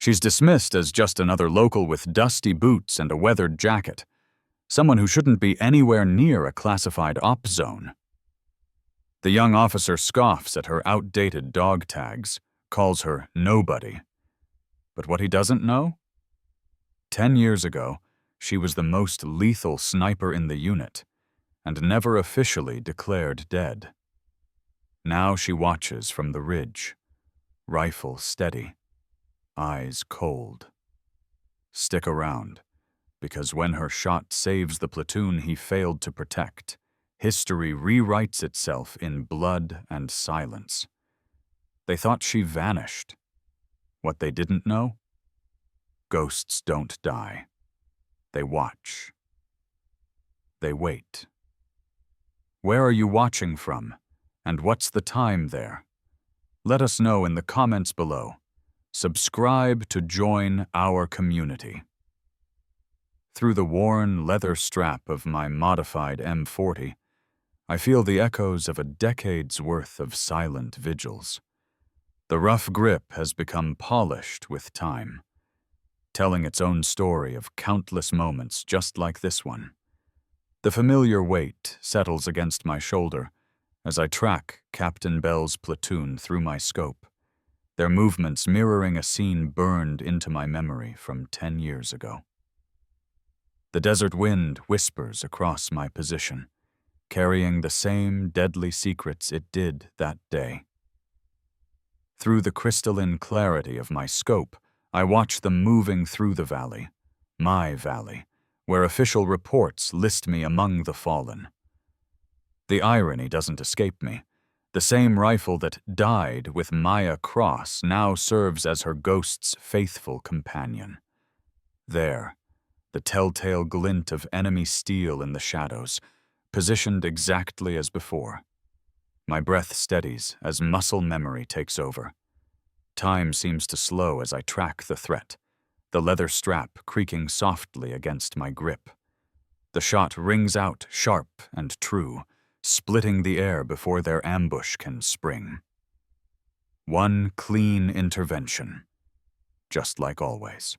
She's dismissed as just another local with dusty boots and a weathered jacket, someone who shouldn't be anywhere near a classified op zone. The young officer scoffs at her outdated dog tags, calls her nobody. But what he doesn't know? 10 years ago, she was the most lethal sniper in the unit, and never officially declared dead. Now she watches from the ridge, rifle steady, eyes cold. Stick around, because when her shot saves the platoon he failed to protect, history rewrites itself in blood and silence. They thought she vanished. What they didn't know? Ghosts don't die. They watch. They wait. Where are you watching from, and what's the time there? Let us know in the comments below. Subscribe to join our community. Through the worn leather strap of my modified M40, I feel the echoes of a decade's worth of silent vigils. The rough grip has become polished with time, telling its own story of countless moments just like this one. The familiar weight settles against my shoulder as I track Captain Bell's platoon through my scope, their movements mirroring a scene burned into my memory from 10 years ago. The desert wind whispers across my position, carrying the same deadly secrets it did that day. Through the crystalline clarity of my scope, I watch them moving through the valley, my valley, where official reports list me among the fallen. The irony doesn't escape me. The same rifle that died with Maya Cross now serves as her ghost's faithful companion. There, the telltale glint of enemy steel in the shadows, positioned exactly as before. My breath steadies as muscle memory takes over. Time seems to slow as I track the threat, the leather strap creaking softly against my grip. The shot rings out sharp and true, splitting the air before their ambush can spring. One clean intervention, just like always.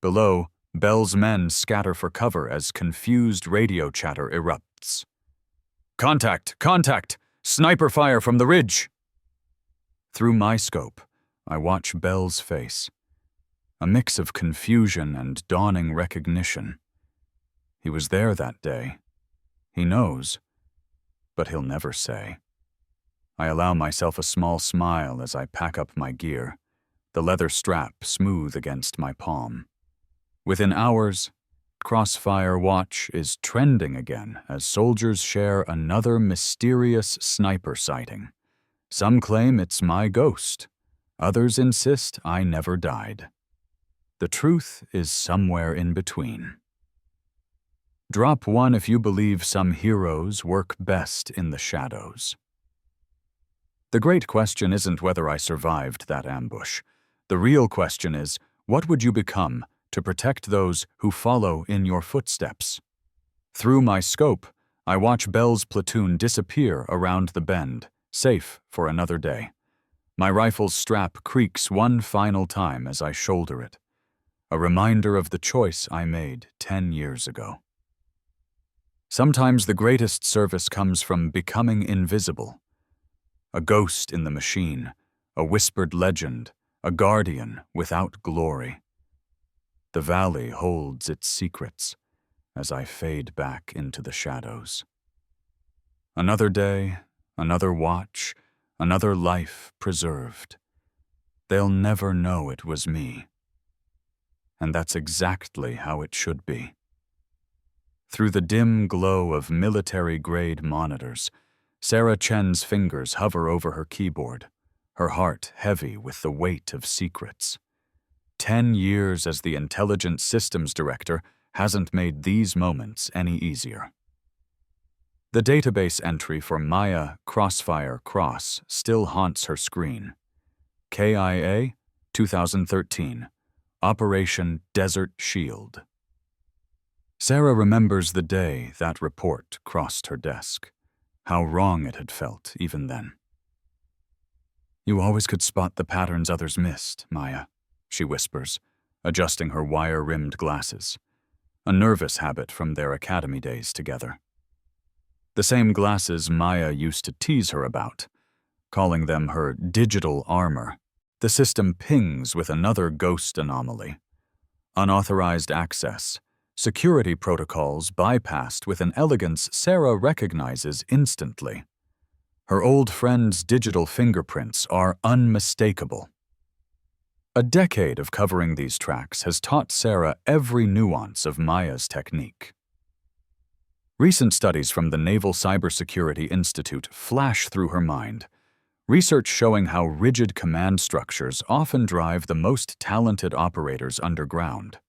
Below, Bell's men scatter for cover as confused radio chatter erupts. "Contact! Contact! Sniper fire from the ridge!" Through my scope, I watch Bell's face, a mix of confusion and dawning recognition. He was there that day. He knows, but he'll never say. I allow myself a small smile as I pack up my gear, the leather strap smooth against my palm. Within hours, Crossfire Watch is trending again as soldiers share another mysterious sniper sighting. Some claim it's my ghost. Others insist I never died. The truth is somewhere in between. Drop one if you believe some heroes work best in the shadows. The great question isn't whether I survived that ambush. The real question is, what would you become to protect those who follow in your footsteps? Through my scope, I watch Bell's platoon disappear around the bend, safe for another day. My rifle's strap creaks one final time as I shoulder it, a reminder of the choice I made 10 years ago. Sometimes the greatest service comes from becoming invisible. A ghost in the machine, a whispered legend, a guardian without glory. The valley holds its secrets as I fade back into the shadows. Another day, another watch, another life preserved. They'll never know it was me. And that's exactly how it should be. Through the dim glow of military-grade monitors, Sarah Chen's fingers hover over her keyboard, her heart heavy with the weight of secrets. 10 years as the Intelligence Systems Director hasn't made these moments any easier. The database entry for Maya Crossfire Cross still haunts her screen. KIA 2013, Operation Desert Shield. Sarah remembers the day that report crossed her desk, how wrong it had felt even then. "You always could spot the patterns others missed, Maya," she whispers, adjusting her wire-rimmed glasses, a nervous habit from their academy days together. The same glasses Maya used to tease her about, calling them her digital armor. The system pings with another ghost anomaly. Unauthorized access, security protocols bypassed with an elegance Sarah recognizes instantly. Her old friend's digital fingerprints are unmistakable. A decade of covering these tracks has taught Sarah every nuance of Maya's technique. Recent studies from the Naval Cybersecurity Institute flash through her mind, research showing how rigid command structures often drive the most talented operators underground.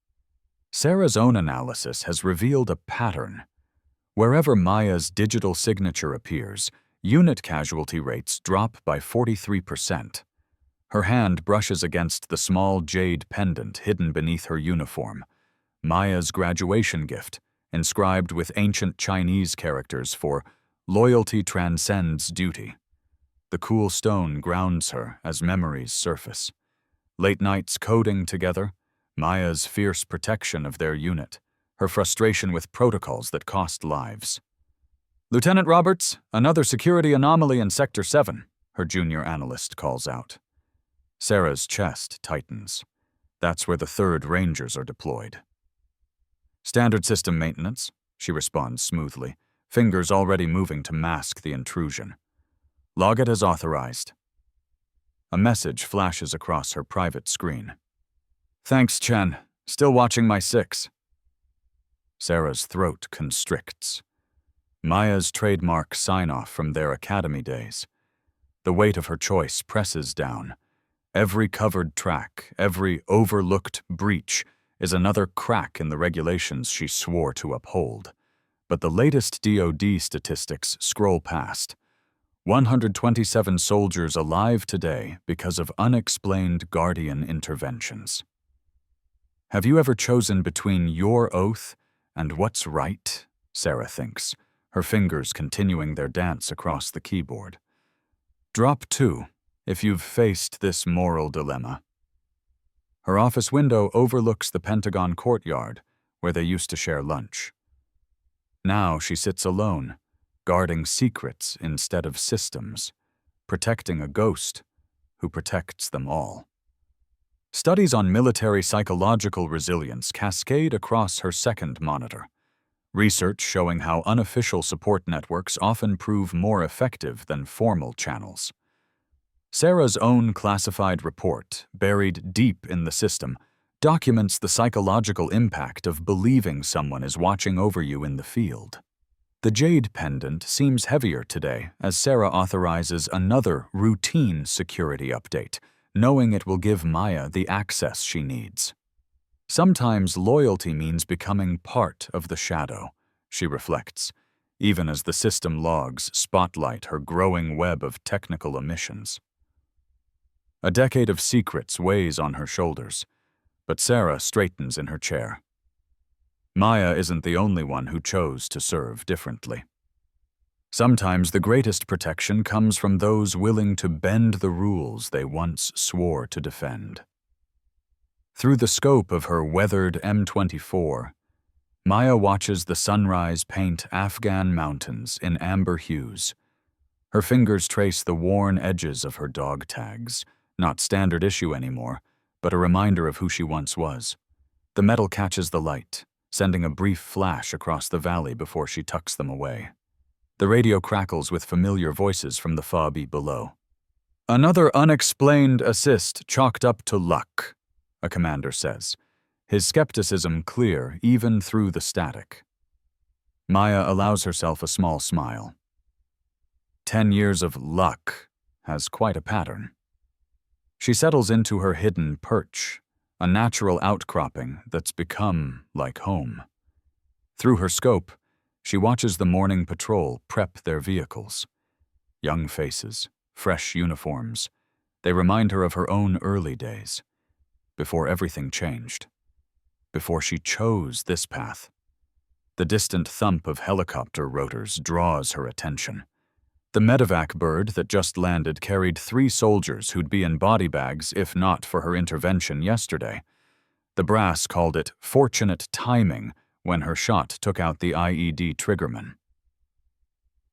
Sarah's own analysis has revealed a pattern. Wherever Maya's digital signature appears, unit casualty rates drop by 43%. Her hand brushes against the small jade pendant hidden beneath her uniform, Maya's graduation gift, inscribed with ancient Chinese characters for "Loyalty transcends duty." The cool stone grounds her as memories surface. Late nights coding together, Maya's fierce protection of their unit, her frustration with protocols that cost lives. "Lieutenant Roberts, another security anomaly in Sector 7, her junior analyst calls out. Sarah's chest tightens. That's where the 3rd Rangers are deployed. "Standard system maintenance," she responds smoothly, fingers already moving to mask the intrusion. "Log it as authorized." A message flashes across her private screen. "Thanks, Chen. Still watching my 6. Sarah's throat constricts. Maya's trademark sign-off from their academy days. The weight of her choice presses down. Every covered track, every overlooked breach is another crack in the regulations she swore to uphold. But the latest DoD statistics scroll past. 127 soldiers alive today because of unexplained Guardian interventions. Have you ever chosen between your oath and what's right? Sarah thinks, her fingers continuing their dance across the keyboard. Drop 2 if you've faced this moral dilemma. Her office window overlooks the Pentagon courtyard, where they used to share lunch. Now she sits alone, guarding secrets instead of systems, protecting a ghost who protects them all. Studies on military psychological resilience cascade across her second monitor. Research showing how unofficial support networks often prove more effective than formal channels. Sarah's own classified report, buried deep in the system, documents the psychological impact of believing someone is watching over you in the field. The jade pendant seems heavier today as Sarah authorizes another routine security update, knowing it will give Maya the access she needs. Sometimes loyalty means becoming part of the shadow, she reflects, even as the system logs spotlight her growing web of technical omissions. A decade of secrets weighs on her shoulders, but Sarah straightens in her chair. Maya isn't the only one who chose to serve differently. Sometimes the greatest protection comes from those willing to bend the rules they once swore to defend. Through the scope of her weathered M24, Maya watches the sunrise paint Afghan mountains in amber hues. Her fingers trace the worn edges of her dog tags, not standard issue anymore, but a reminder of who she once was. The metal catches the light, sending a brief flash across the valley before she tucks them away. The radio crackles with familiar voices from the FOB below. "Another unexplained assist chalked up to luck," a commander says, his skepticism clear even through the static. Maya allows herself a small smile. 10 years of luck has quite a pattern. She settles into her hidden perch, a natural outcropping that's become like home. Through her scope, she watches the morning patrol prep their vehicles. Young faces, fresh uniforms, they remind her of her own early days, before everything changed, before she chose this path. The distant thump of helicopter rotors draws her attention. The medevac bird that just landed carried 3 soldiers who'd be in body bags if not for her intervention yesterday. The brass called it fortunate timing when her shot took out the IED triggerman.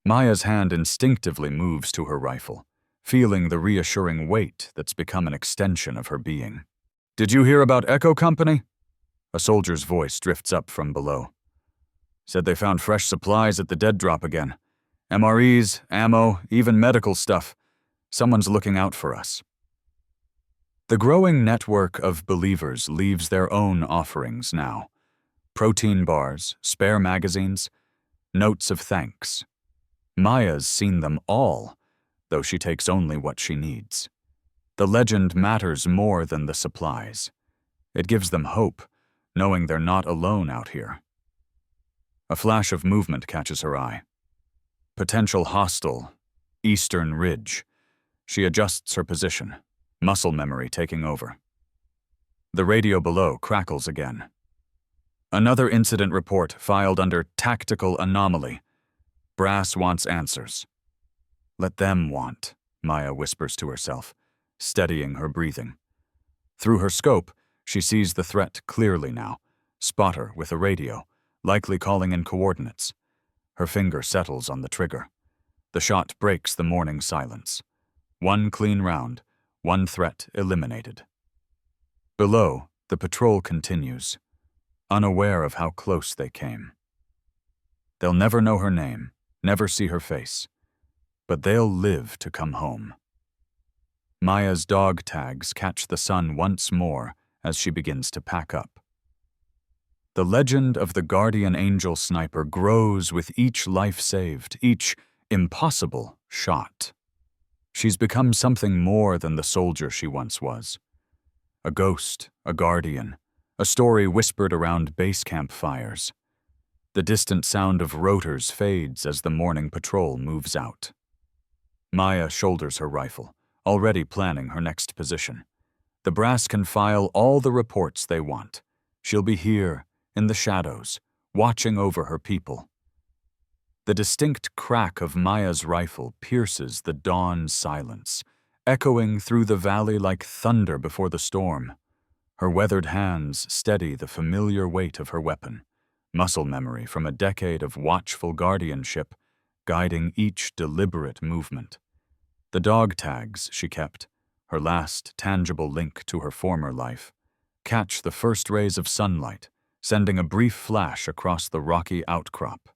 Maya's hand instinctively moves to her rifle, feeling the reassuring weight that's become an extension of her being. "Did you hear about Echo Company?" A soldier's voice drifts up from below. "Said they found fresh supplies at the dead drop again. MREs, ammo, even medical stuff. Someone's looking out for us." The growing network of believers leaves their own offerings now. Protein bars, spare magazines, notes of thanks. Maya's seen them all, though she takes only what she needs. The legend matters more than the supplies. It gives them hope, knowing they're not alone out here. A flash of movement catches her eye. Potential hostile, Eastern Ridge. She adjusts her position, muscle memory taking over. The radio below crackles again. Another incident report filed under Tactical Anomaly. Brass wants answers. "Let them want," Maya whispers to herself, steadying her breathing. Through her scope, she sees the threat clearly now. Spotter with a radio, likely calling in coordinates. Her finger settles on the trigger. The shot breaks the morning silence. One clean round, one threat eliminated. Below, the patrol continues, unaware of how close they came. They'll never know her name, never see her face, but they'll live to come home. Maya's dog tags catch the sun once more as she begins to pack up. The legend of the guardian angel sniper grows with each life saved, each impossible shot. She's become something more than the soldier she once was. A ghost, a guardian, a story whispered around base camp fires. The distant sound of rotors fades as the morning patrol moves out. Maya shoulders her rifle, already planning her next position. The brass can file all the reports they want. She'll be here, in the shadows, watching over her people. The distinct crack of Maya's rifle pierces the dawn silence, echoing through the valley like thunder before the storm. Her weathered hands steady the familiar weight of her weapon, muscle memory from a decade of watchful guardianship, guiding each deliberate movement. The dog tags she kept, her last tangible link to her former life, catch the first rays of sunlight, sending a brief flash across the rocky outcrop.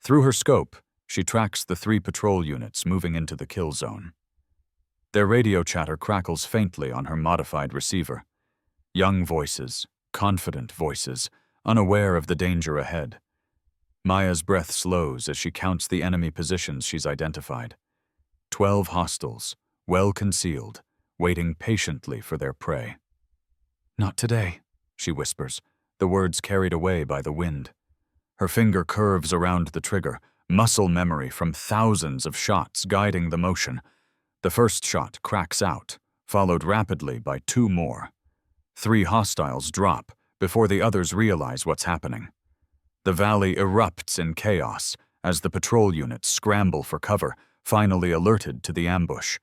Through her scope, she tracks the 3 patrol units moving into the kill zone. Their radio chatter crackles faintly on her modified receiver. Young voices, confident voices, unaware of the danger ahead. Maya's breath slows as she counts the enemy positions she's identified. 12 hostiles, well concealed, waiting patiently for their prey. "Not today," she whispers, the words carried away by the wind. Her finger curves around the trigger, muscle memory from thousands of shots guiding the motion. The first shot cracks out, followed rapidly by 2 more. 3 hostiles drop before the others realize what's happening. The valley erupts in chaos as the patrol units scramble for cover, finally alerted to the ambush.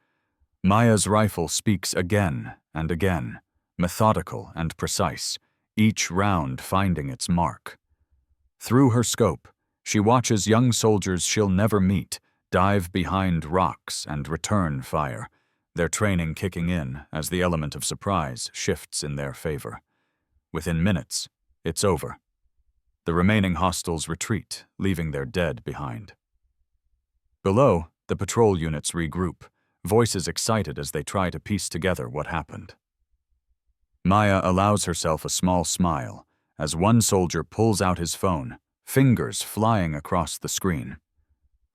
Maya's rifle speaks again and again, methodical and precise, each round finding its mark. Through her scope, she watches young soldiers she'll never meet dive behind rocks and return fire, their training kicking in as the element of surprise shifts in their favor. Within minutes, it's over. The remaining hostiles retreat, leaving their dead behind. Below, the patrol units regroup, voices excited as they try to piece together what happened. Maya allows herself a small smile as one soldier pulls out his phone, fingers flying across the screen.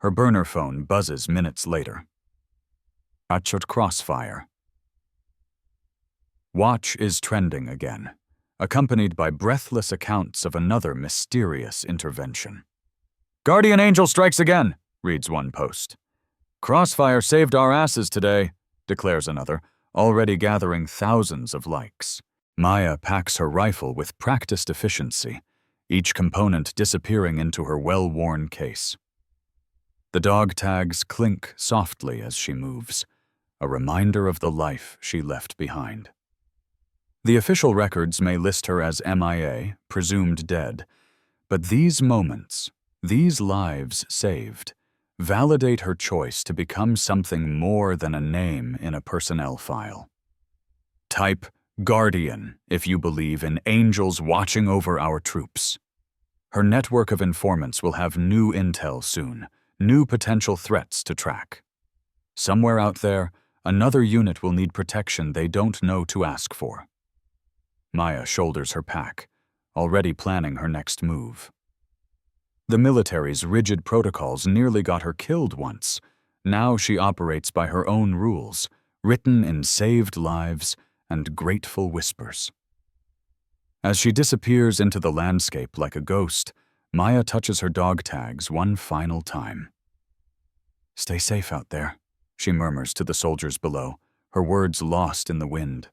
Her burner phone buzzes minutes later. Achot crossfire. Watch is trending again, accompanied by breathless accounts of another mysterious intervention. "Guardian Angel strikes again," reads one post. "Crossfire saved our asses today," declares another, already gathering thousands of likes. Maya packs her rifle with practiced efficiency, each component disappearing into her well-worn case. The dog tags clink softly as she moves, a reminder of the life she left behind. The official records may list her as MIA, presumed dead, but these moments, these lives saved, validate her choice to become something more than a name in a personnel file. Type Guardian if you believe in angels watching over our troops. Her network of informants will have new intel soon, new potential threats to track. Somewhere out there, another unit will need protection they don't know to ask for. Maya shoulders her pack, already planning her next move. The military's rigid protocols nearly got her killed once. Now she operates by her own rules, written in saved lives and grateful whispers. As she disappears into the landscape like a ghost, Maya touches her dog tags one final time. "Stay safe out there," she murmurs to the soldiers below, her words lost in the wind.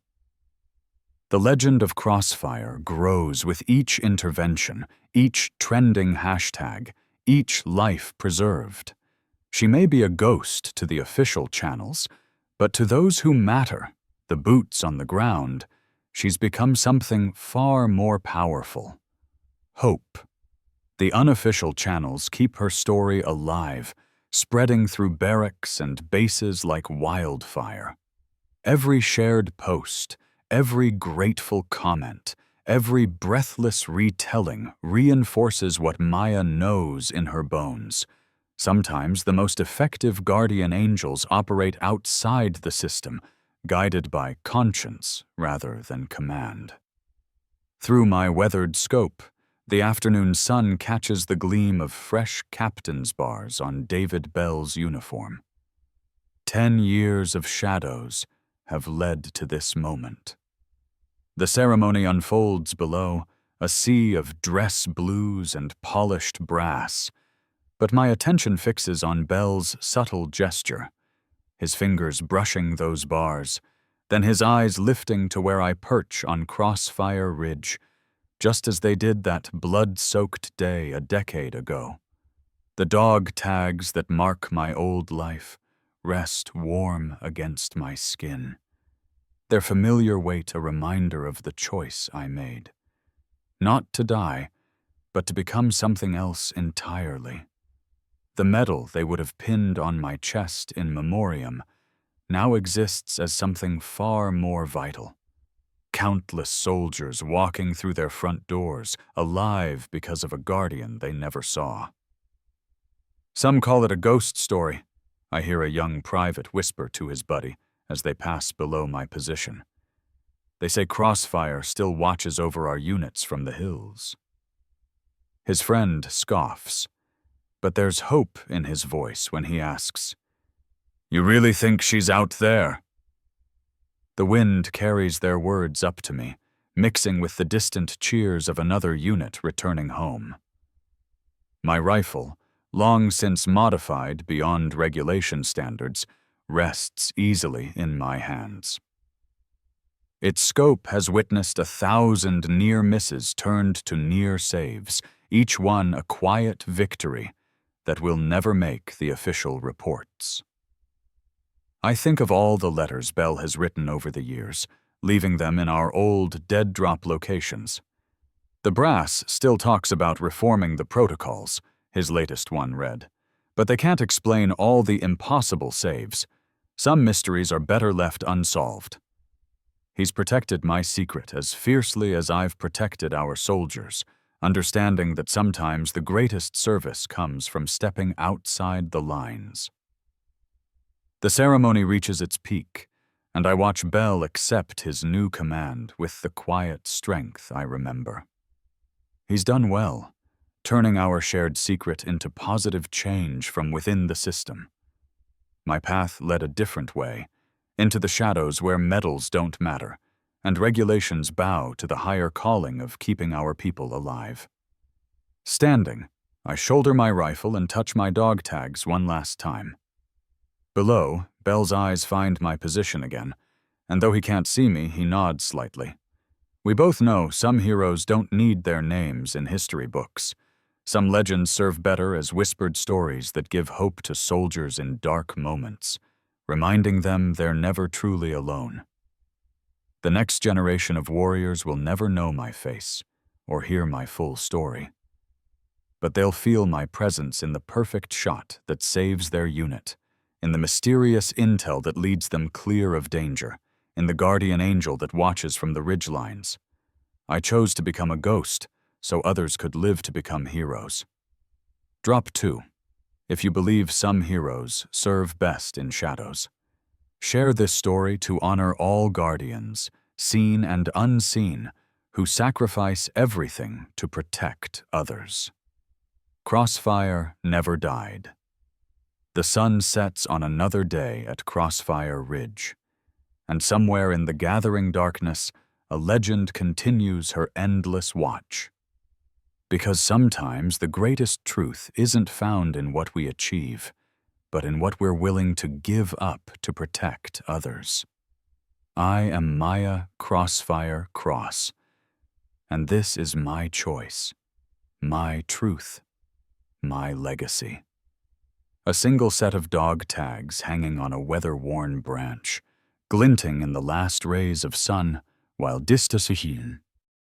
The legend of Crossfire grows with each intervention, each trending hashtag, each life preserved. She may be a ghost to the official channels, but to those who matter, the boots on the ground, she's become something far more powerful. Hope. The unofficial channels keep her story alive, spreading through barracks and bases like wildfire. Every shared post, every grateful comment, every breathless retelling reinforces what Maya knows in her bones. Sometimes the most effective guardian angels operate outside the system, guided by conscience rather than command. Through my weathered scope, the afternoon sun catches the gleam of fresh captain's bars on David Bell's uniform. 10 years of shadows have led to this moment. The ceremony unfolds below, a sea of dress blues and polished brass, but my attention fixes on Bell's subtle gesture, his fingers brushing those bars, then his eyes lifting to where I perch on Crossfire Ridge, just as they did that blood-soaked day a decade ago. The dog tags that mark my old life rest warm against my skin, their familiar weight a reminder of the choice I made. Not to die, but to become something else entirely. The medal they would have pinned on my chest in memoriam now exists as something far more vital. Countless soldiers walking through their front doors, alive because of a guardian they never saw. "Some call it a ghost story," I hear a young private whisper to his buddy as they pass below my position. "They say Crossfire still watches over our units from the hills." His friend scoffs, but there's hope in his voice when he asks, "You really think she's out there?" The wind carries their words up to me, mixing with the distant cheers of another unit returning home. My rifle, long since modified beyond regulation standards, rests easily in my hands. Its scope has witnessed 1,000 near misses turned to near saves, each one a quiet victory that will never make the official reports. I think of all the letters Bell has written over the years, leaving them in our old dead-drop locations. The brass still talks about reforming the protocols, his latest one read, but they can't explain all the impossible saves. Some mysteries are better left unsolved. He's protected my secret as fiercely as I've protected our soldiers, understanding that sometimes the greatest service comes from stepping outside the lines. The ceremony reaches its peak, and I watch Bell accept his new command with the quiet strength I remember. He's done well, turning our shared secret into positive change from within the system. My path led a different way, into the shadows where medals don't matter, and regulations bow to the higher calling of keeping our people alive. Standing, I shoulder my rifle and touch my dog tags one last time. Below, Bell's eyes find my position again, and though he can't see me, he nods slightly. We both know some heroes don't need their names in history books. Some legends serve better as whispered stories that give hope to soldiers in dark moments, reminding them they're never truly alone. The next generation of warriors will never know my face or hear my full story, but they'll feel my presence in the perfect shot that saves their unit, in the mysterious intel that leads them clear of danger, in the guardian angel that watches from the ridgelines. I chose to become a ghost so others could live to become heroes. Drop 2. If you believe some heroes serve best in shadows. Share this story to honor all guardians, seen and unseen, who sacrifice everything to protect others. Crossfire never died. The sun sets on another day at Crossfire Ridge, and somewhere in the gathering darkness, a legend continues her endless watch. Because sometimes the greatest truth isn't found in what we achieve, but in what we're willing to give up to protect others. I am Maya Crossfire Cross, and this is my choice, my truth, my legacy. A single set of dog tags hanging on a weather-worn branch, glinting in the last rays of sun, while Distasihin